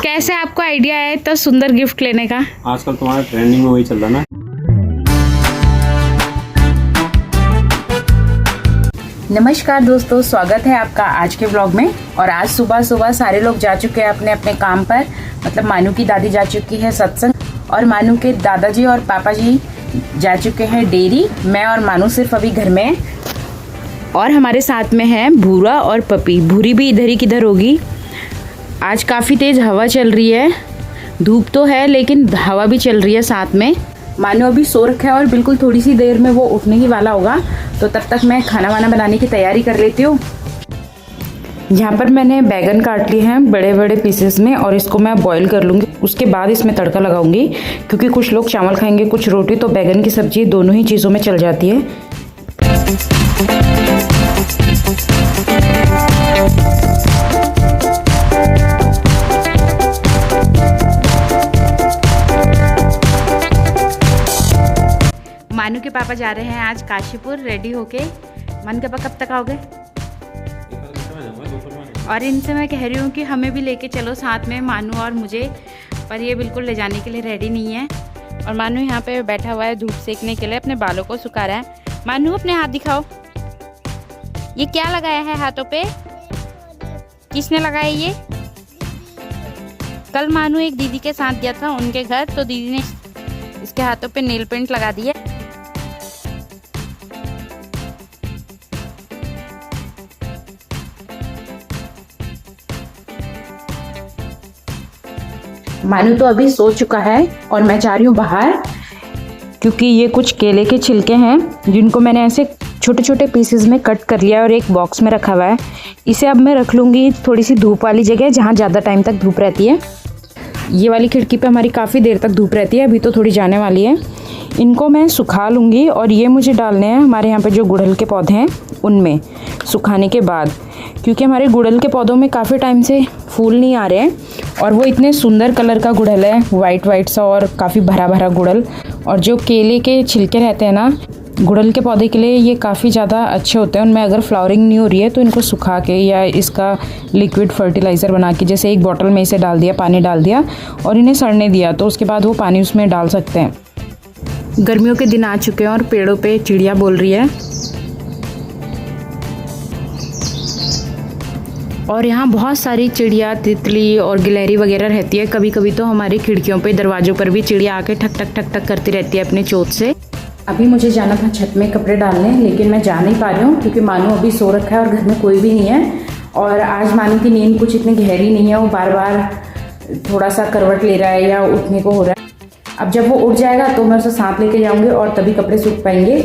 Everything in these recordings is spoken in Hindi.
कैसे आपको आइडिया है इतना सुंदर गिफ्ट लेने का? आजकल तुम्हारा ट्रेंडिंग में वही चल रहा ना। नमस्कार दोस्तों, स्वागत है आपका आज के ब्लॉग में। और आज सुबह सुबह सारे लोग जा चुके हैं अपने अपने काम पर। मतलब मानू की दादी जा चुकी है सत्संग और मानू के दादाजी और पापा जी जा चुके हैं डेयरी। मैं और मानू सिर्फ अभी घर में हैं। और हमारे साथ में है भूरा और पपी। भूरी भी इधर ही किधर होगी। आज काफ़ी तेज़ हवा चल रही है, धूप तो है लेकिन हवा भी चल रही है साथ में। मानू अभी सो रखा है और बिल्कुल थोड़ी सी देर में वो उठने ही वाला होगा, तो तब तक मैं खाना वाना बनाने की तैयारी कर लेती हूँ। यहाँ पर मैंने बैगन काट लिए हैं बड़े बड़े पीसेस में और इसको मैं बॉईल कर लूँगी। उसके बाद इसमें तड़का लगाऊंगी, क्योंकि कुछ लोग चावल खाएंगे कुछ रोटी, तो बैगन की सब्जी दोनों ही चीज़ों में चल जाती है। मानू के पापा जा रहे हैं आज काशीपुर रेडी होके। मानू के पापा कब तक आओगे? और इनसे मैं कह रही हूँ कि हमें भी लेके चलो साथ में, मानू और मुझे, पर ये बिल्कुल ले जाने के लिए रेडी नहीं है। और मानू यहाँ पे बैठा हुआ है धूप सेकने के लिए, अपने बालों को सुखा रहा है। मानू अपने हाथ दिखाओ, ये क्या लगाया है हाथों पे? किसने लगाया ये? कल मानू एक दीदी के साथ गया था उनके घर, तो दीदी ने इसके हाथों पे नेल पेंट लगा दिया। मानू तो अभी सो चुका है और मैं जा रही हूँ बाहर, क्योंकि ये कुछ केले के छिलके हैं जिनको मैंने ऐसे छोटे छोटे पीसेस में कट कर लिया और एक बॉक्स में रखा हुआ है। इसे अब मैं रख लूँगी थोड़ी सी धूप वाली जगह जहाँ ज़्यादा टाइम तक धूप रहती है। ये वाली खिड़की पे हमारी काफ़ी देर तक धूप रहती है, अभी तो थोड़ी जाने वाली है। इनको मैं सुखा लूँगी और ये मुझे डालने हैं हमारे यहाँ पे जो गुड़हल के पौधे हैं उनमें सुखाने के बाद, क्योंकि हमारे गुड़हल के पौधों में काफ़ी टाइम से फूल नहीं आ रहे हैं। और वो इतने सुंदर कलर का गुड़हल है, वाइट वाइट सा और काफ़ी भरा भरा गुड़हल। और जो केले के छिलके रहते हैं ना, गुड़हल के पौधे के लिए ये काफ़ी ज़्यादा अच्छे होते हैं। उनमें अगर फ्लावरिंग नहीं हो रही है तो इनको सुखा के या इसका लिक्विड फर्टिलाइज़र बना के, जैसे एक बॉटल में इसे डाल दिया, पानी डाल दिया और इन्हें सड़ने दिया, तो उसके बाद वो पानी उसमें डाल सकते हैं। गर्मियों के दिन आ चुके हैं और पेड़ों पे चिड़िया बोल रही है। और यहाँ बहुत सारी चिड़िया, तितली और गिलहरी वगैरह रहती है। कभी कभी तो हमारी खिड़कियों पे, दरवाज़ों पर भी चिड़िया आके ठक ठक ठक ठक करती रहती है अपने चोंच से। अभी मुझे जाना था छत में कपड़े डालने, लेकिन मैं जा नहीं पा रही हूँ क्योंकि मानू अभी सो रखा है और घर में कोई भी नहीं है। और आज मानू की नींद कुछ इतनी गहरी नहीं है, वो बार बार थोड़ा सा करवट ले रहा है या उठने को हो रहा है। अब जब वो उठ जाएगा तो मैं उसे साथ लेके जाऊँगी और तभी कपड़े सूख पाएंगे,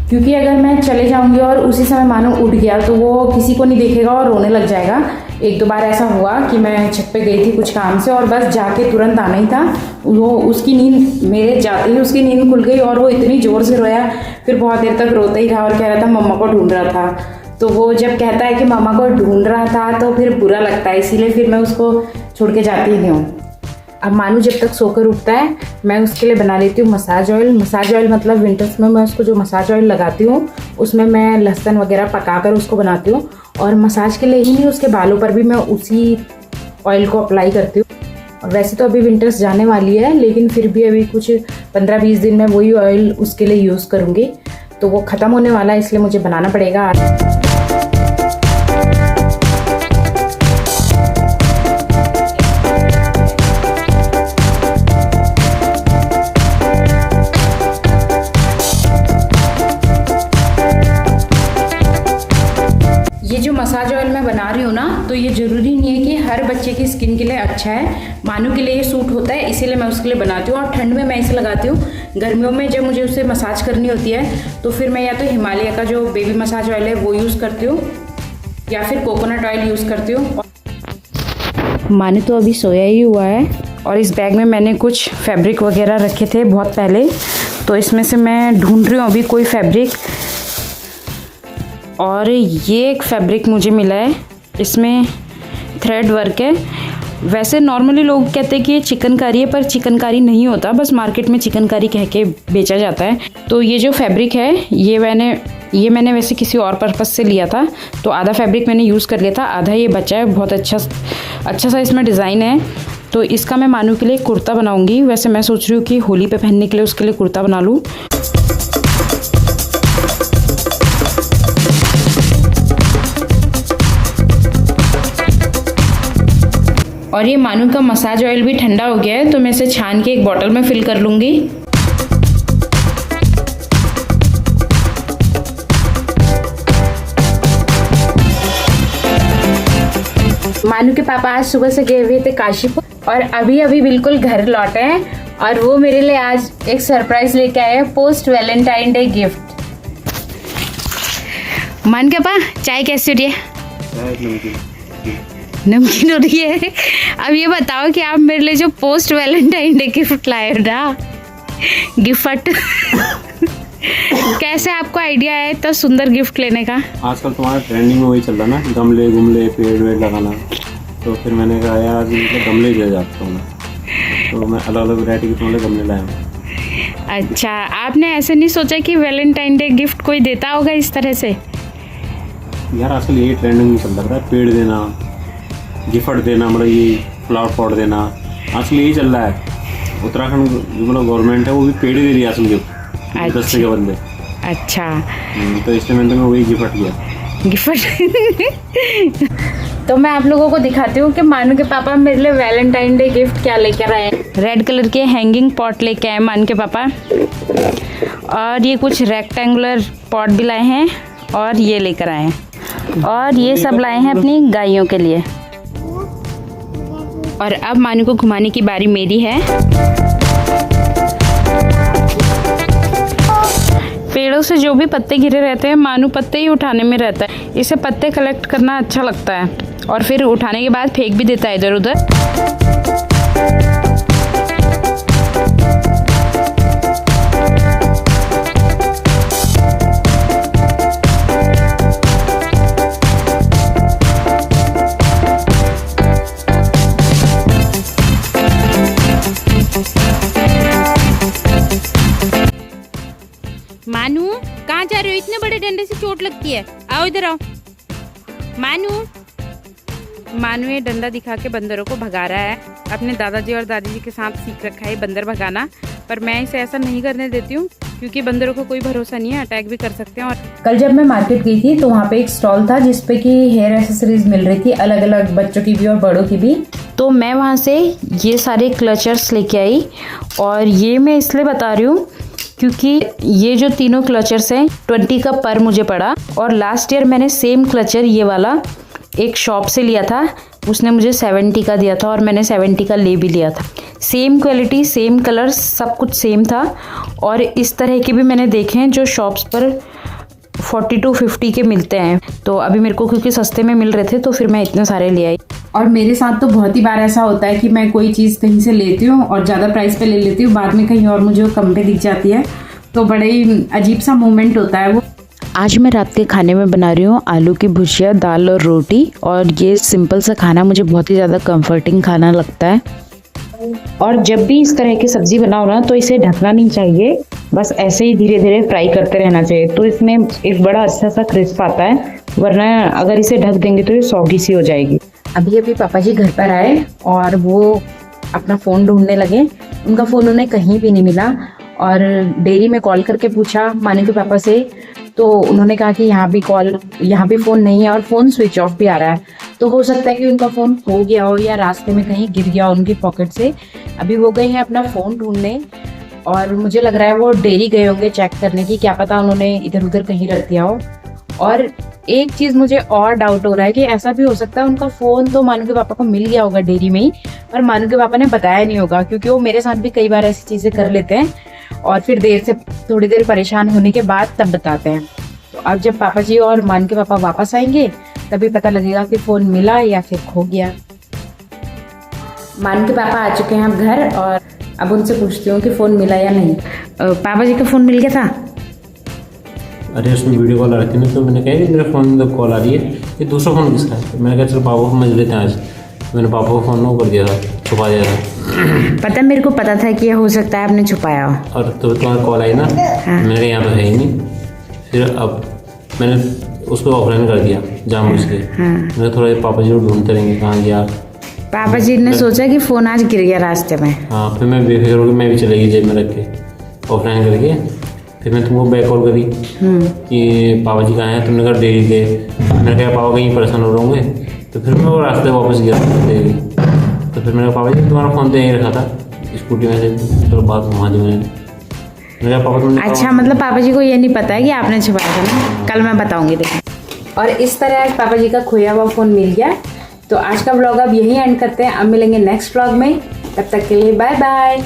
क्योंकि अगर मैं चले जाऊंगी और उसी समय मानो उठ गया तो वो किसी को नहीं देखेगा और रोने लग जाएगा। एक दो बार ऐसा हुआ कि मैं छत पे गई थी कुछ काम से और बस जाके तुरंत आना ही था, वो उसकी नींद, मेरे जाते ही उसकी नींद खुल गई और वो इतनी ज़ोर से रोया। फिर बहुत देर तक रोता ही रहा और कह रहा था मम्मा को ढूंढ रहा था। तो वो जब कहता है कि मम्मा को ढूंढ रहा था तो फिर बुरा लगता है, इसीलिए फिर मैं उसको छोड़ के जाती ही नहीं हूँ। अब मानू जब तक सोकर उठता है मैं उसके लिए बना लेती हूँ मसाज ऑयल। मसाज ऑयल मतलब विंटर्स में मैं उसको जो मसाज ऑयल लगाती हूँ उसमें मैं लहसुन वगैरह पकाकर उसको बनाती हूँ। और मसाज के लिए ही नहीं, उसके बालों पर भी मैं उसी ऑयल को अप्लाई करती हूँ। और वैसे तो अभी विंटर्स जाने वाली है, लेकिन फिर भी अभी कुछ 15-20 दिन में वही ऑयल उसके लिए यूज़ करूँगी, तो वो ख़त्म होने वाला है, इसलिए मुझे बनाना पड़ेगा। ये जो मसाज ऑयल मैं बना रही हूँ ना, तो ये ज़रूरी नहीं है कि हर बच्चे की स्किन के लिए अच्छा है। मानू के लिए ये सूट होता है, इसीलिए मैं उसके लिए बनाती हूँ। और ठंड में मैं इसे लगाती हूँ। गर्मियों में जब मुझे उसे मसाज करनी होती है तो फिर मैं या तो हिमालय का जो बेबी मसाज ऑयल है वो यूज़ करती हूँ या फिर कोकोनट ऑयल यूज़ करती हूँ। मानू तो अभी सोया ही हुआ है और इस बैग में मैंने कुछ फैब्रिक वगैरह रखे थे बहुत पहले, तो इसमें से मैं ढूंढ रही हूँ अभी कोई फैब्रिक। और ये एक फैब्रिक मुझे मिला है, इसमें थ्रेड वर्क है। वैसे नॉर्मली लोग कहते हैं कि ये चिकनकारी है, पर चिकनकारी नहीं होता, बस मार्केट में चिकनकारी कह के बेचा जाता है। तो ये जो फैब्रिक है ये मैंने वैसे किसी और पर्पस से लिया था, तो आधा फैब्रिक मैंने यूज़ कर लिया था, आधा ये बचा है। बहुत अच्छा सा इसमें डिज़ाइन है तो इसका मैं मानू के लिए कुर्ता बनाऊंगी। वैसे मैं सोच रही हूँ कि होली पे पहनने के लिए उसके लिए कुर्ता बना लूँ। और ये मानू का मसाज ऑयल भी ठंडा हो गया है, तो मैं इसे छान के एक बॉटल में फिल कर लूँगी। मानू के पापा आज सुबह से गए हुए थे काशीपुर और अभी अभी बिल्कुल घर लौटे हैं और वो मेरे लिए आज एक सरप्राइज लेके आए हैं, पोस्ट वैलेंटाइन डे गिफ्ट। मान के पापा चाय कैसी हो रही है? नमकीन हो रही है। अब ये बताओ कि आप मेरे लिए जो पोस्ट वैलेंटाइन डे गिफ्ट लाए हो ना, गिफ्ट कैसे आपको आइडिया है इतना सुंदर गिफ्ट लेने का? आजकल तुम्हारा ट्रेंडिंग में वही चल रहा ना, गमले गुमले पेड़ वेड़ लगाना। तो फिर मैंने कहा यार गमले ले जाता हूँ, तो मैं अलग अलग वैरायटी के तुम्हारे गमले लाया हूँ। अच्छा, आपने ऐसे नहीं सोचा कि वैलेंटाइन डे गिफ्ट कोई देता होगा इस तरह से? यार आजकल यही ट्रेंडिंग में चल रहा है, पेड़ देना, गिफ्ट देना, मतलब ये फ्लावर पॉट देना, आजकल यही चल रहा है। उत्तराखंड मतलब गवर्नमेंट है वो भी पेड़ दे रही है आजकल गिफ्ट, 10 के बदले। अच्छा, तो इसलिए मैंने वही गिफ्ट किया। गिफ्ट तो मैं आप लोगों को दिखाती हूँ कि मानू के पापा मेरे लिए वैलेंटाइन डे गिफ्ट क्या लेकर आए। रेड कलर के हैंगिंग पॉट लेके आए मानू के पापा, और ये कुछ रेक्टेंगुलर पॉट भी लाए हैं, और ये लेकर आए हैं, और ये सब लाए हैं अपनी गायों के लिए। और अब मानू को घुमाने की बारी मेरी है। पेड़ों से जो भी पत्ते गिरे रहते हैं, मानू पत्ते ही उठाने में रहता है। इसे पत्ते कलेक्ट करना अच्छा लगता है और फिर उठाने के बाद फेंक भी देता है इधर उधर। मानू कहाँ जा रहे हो? इतने बड़े डंडे से चोट लगती है, आओ इधर आओ। मानू ये डंडा दिखा के बंदरों को भगा रहा है। अपने दादाजी और दादी जी के साथ सीख रखा है बंदर भगाना, पर मैं इसे ऐसा नहीं करने देती हूँ क्योंकि बंदरों को कोई भरोसा नहीं है, अटैक भी कर सकते हैं। और कल जब मैं मार्केट गई थी तो वहाँ पे एक स्टॉल था जिसपे कि हेयर एक्सेसरीज मिल रही थी, अलग अलग बच्चों की भी और बड़ों की भी। तो मैं वहाँ से ये सारे क्लचर्स लेके आई, और ये मैं इसलिए बता रही हूँ क्योंकि ये जो तीनों क्लचर्स हैं 20 का पर मुझे पड़ा। और लास्ट ईयर मैंने सेम क्लचर ये वाला एक शॉप से लिया था, उसने मुझे 70 का दिया था और मैंने 70 का ले भी लिया था। सेम क्वालिटी, सेम कलर, सब कुछ सेम था। और इस तरह के भी मैंने देखे हैं जो शॉप्स पर 40 to 50 के मिलते हैं। तो अभी मेरे को क्योंकि सस्ते में मिल रहे थे तो फिर मैं इतने सारे ले आई। और मेरे साथ तो बहुत ही बार ऐसा होता है कि मैं कोई चीज़ कहीं से लेती हूँ और ज़्यादा प्राइस पे ले लेती हूँ, बाद में कहीं और मुझे वो कम पे दिख जाती है, तो बड़े ही अजीब सा मोमेंट होता है वो। आज मैं रात के खाने में बना रही हूँ आलू की भुजिया, दाल और रोटी। और ये सिंपल सा खाना मुझे बहुत ही ज़्यादा कंफर्टिंग खाना लगता है। और जब भी इस तरह की सब्जी बनाओ ना तो इसे ढकना नहीं चाहिए, बस ऐसे ही धीरे धीरे फ्राई करते रहना चाहिए, तो इसमें एक बड़ा अच्छा सा क्रिस्प आता है। वरना अगर इसे ढक देंगे तो ये सौगी सी हो जाएगी। अभी अभी पापा जी घर पर आए और वो अपना फ़ोन ढूंढने लगे। उनका फ़ोन उन्हें कहीं भी नहीं मिला और डेयरी में कॉल करके पूछा मानू के पापा से, तो उन्होंने कहा कि यहाँ भी फ़ोन नहीं है और फ़ोन स्विच ऑफ भी आ रहा है। तो हो सकता है कि उनका फ़ोन खो गया हो या रास्ते में कहीं गिर गया हो उनकी पॉकेट से। अभी वो गए हैं अपना फ़ोन ढूंढने और मुझे लग रहा है वो डेयरी गए होंगे चेक करने की, क्या पता उन्होंने इधर उधर कहीं रख दिया हो। और एक चीज़ मुझे और डाउट हो रहा है कि ऐसा भी हो सकता है उनका फ़ोन तो मानू के पापा को मिल गया होगा डेयरी में ही, पर मानू के पापा ने बताया नहीं होगा, क्योंकि वो मेरे साथ भी कई बार ऐसी चीज़ें कर लेते हैं और फिर थोड़ी देर परेशान होने के बाद तब बताते हैं। तो अब जब पापा जी और मानू के पापा वापस आएंगे तभी पता लगेगा कि फ़ोन मिला या फिर खो गया। मानू के पापा आ चुके हैं अब घर और अब उनसे पूछती हूँ कि फ़ोन मिला या नहीं। पापा जी का फ़ोन मिल गया था? अरे उसमें वीडियो कॉल आ रही थी ना, तो मैंने कहा कि मेरे फ़ोन में कॉल आ रही है, ये दूसरा फ़ोन किसका है? तो मैंने कहा चलो पापा को समझ लेते हैं आज। मैंने पापा को फ़ोन वो कर दिया था, छुपा दिया था। पता मेरे को पता था कि ये हो सकता है आपने छुपाया हो। और तो तुम्हारी कॉल आई ना, मैंने कहा यहाँ तो है ही नहीं। फिर अब मैंने उसको ऑफलाइन कर दिया जानबूझ के। मैंने थोड़ा पापा जी को ढूंढते रहेंगे कहाँ गया, पापा जी ने सोचा कि फ़ोन आज गिर गया रास्ते में। हाँ, फिर मैं बेफिक्र होकर मैं भी चली गई जेब में रख के ऑफलाइन करके। फिर मैं तुमको बैक कॉल करी कि पापा जी कहाँ हैं, तुमने कहा डेरी के। मैंने कहा पापा कहीं परेशान हो रहे होंगे, तो फिर मैं वो रास्ते वापस गया डेरी। तो फिर मैंने कहा पापा जी तुम्हारा फ़ोन तो यहीं रखा था स्कूटी में से, चलो बात घुमा दी मैंने कहा पापा तुमने। अच्छा, मतलब पापा जी को ये नहीं पता है कि आपने छुपाया था ना। कल मैं बताऊंगी देखिए। और इस तरह आज पापा जी का खोया हुआ फ़ोन मिल गया। तो आज का व्लॉग अब यहीं एंड करते हैं, अब मिलेंगे नेक्स्ट व्लॉग में। तब तक के लिए बाय बाय।